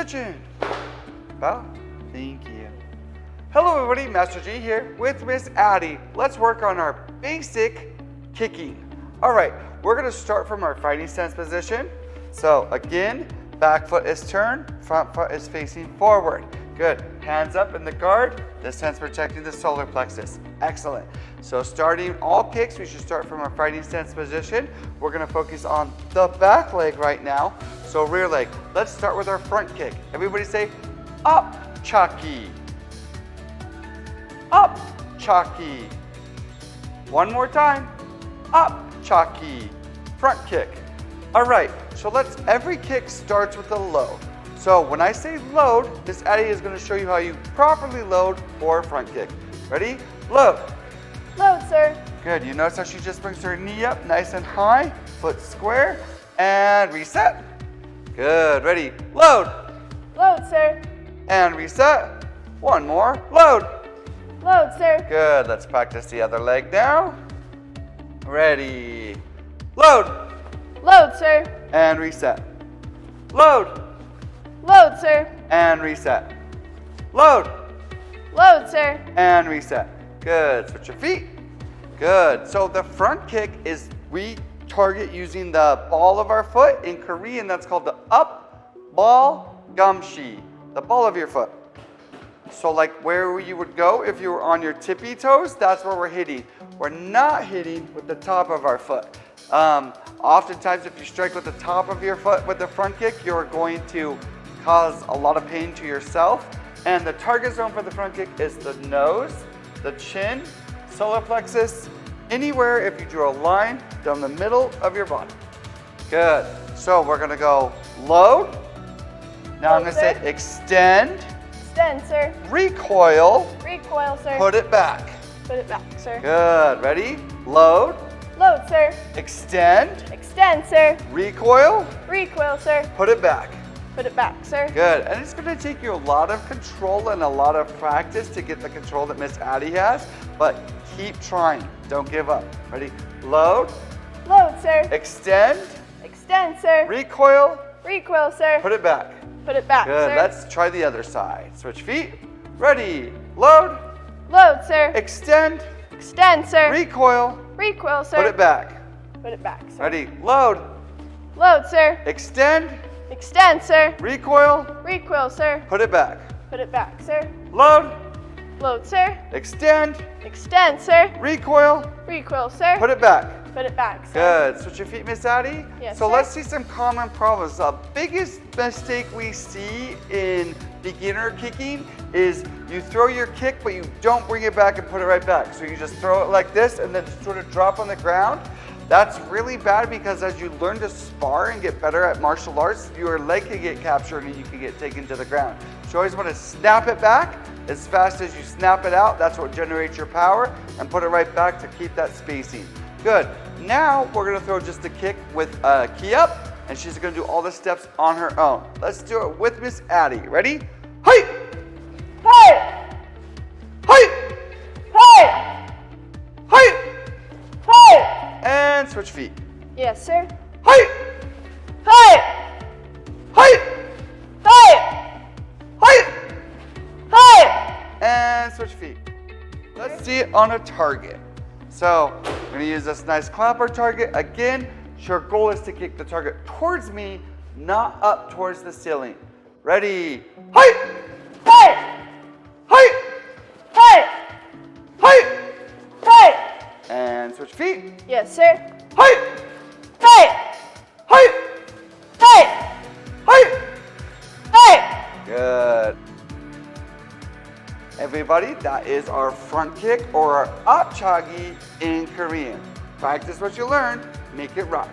position. Bow. Thank you. Hello everybody, Master G here with Miss Addie. Let's work on our basic kicking. All right, we're gonna start from our fighting stance position. So again, back foot is turned, front foot is facing forward. Good, hands up in the guard. This hand's protecting the solar plexus. Excellent. So starting all kicks, we should start from our fighting stance position. We're gonna focus on the back leg right now. So rear leg, let's start with our front kick. Everybody say, Ahp Cha Gi. Ahp Cha Gi. One more time. Ahp Cha Gi. Front kick. All right, so every kick starts with a load. So when I say load, Miss Addie is going to show you how you properly load for a front kick. Ready? Load. Load, sir. Good. You notice how she just brings her knee up nice and high, foot square, and reset. Good. Ready? Load. Load, sir. And reset. One more. Load. Load, sir. Good. Let's practice the other leg now. Ready. Load. Load, sir. And reset. Load. Load, sir. And reset. Load. Load, sir. And reset. Good. Switch your feet. Good. So the front kick is we target using the ball of our foot. In Korean, that's called the up ball gamshi, the ball of your foot. So like where you would go if you were on your tippy toes, that's where we're hitting. We're not hitting with the top of our foot. Oftentimes, if you strike with the top of your foot with the front kick, you're going to cause a lot of pain to yourself. And the target zone for the front kick is the nose, the chin, solar plexus, anywhere if you drew a line down the middle of your body. Good. So we're gonna go load. Now I'm gonna say extend. Extend, sir. Recoil. Recoil, sir. Put it back. Put it back, sir. Good. Ready? Load. Load, sir. Extend. Extend, sir. Recoil. Recoil, sir. Put it back. Put it back, sir. Good. And it's going to take you a lot of control and a lot of practice to get the control that Miss Addie has, but keep trying. Don't give up. Ready? Load. Load, sir. Extend. Extend, sir. Recoil. Recoil, sir. Put it back. Put it back, Good. sir. Let's try the other side. Switch feet. Ready? Load. Load, sir. Extend. Extend, sir. Recoil. Recoil, sir. Put it back. Put it back, sir. Ready? Load. Load, sir. Extend. Extend, sir. Recoil. Recoil, sir. Put it back. Put it back, sir. Load. Load, sir. Extend. Extend, sir. Recoil. Recoil, sir. Put it back. Put it back, sir. Good. Switch your feet, Miss Addie. Yes, So sir. let's see some common problems. The biggest mistake we see in beginner kicking is you throw your kick, but you don't bring it back and put it right back. So you just throw it like this and then sort of drop on the ground. That's really bad because as you learn to spar and get better at martial arts, your leg can get captured and you can get taken to the ground. So you always want to snap it back as fast as you snap it out. That's what generates your power, and put it right back to keep that spacing. Good. Now we're going to throw just a kick with a key up, and she's going to do all the steps on her own. Let's do it with Miss Addie. Ready? Hey! Hey! Hey! Hey! Hey! Hey! And switch feet. Yes, sir. Hey! Hey! Hey! Hey! Hey! Hey! And switch feet. Let's see it on a target. So we're going to use this nice clapper target. Again, your goal is to kick the target towards me, not up towards the ceiling. Ready? Hey! Hey! Hey! Hey! Hey! Hey! And switch feet. Yes, sir. Hey! Hey! Hey! Hey! Hey! Hey! Good. Everybody, that is our front kick or our Ahp Cha Gi in Korean. Practice what you learned, make it rock.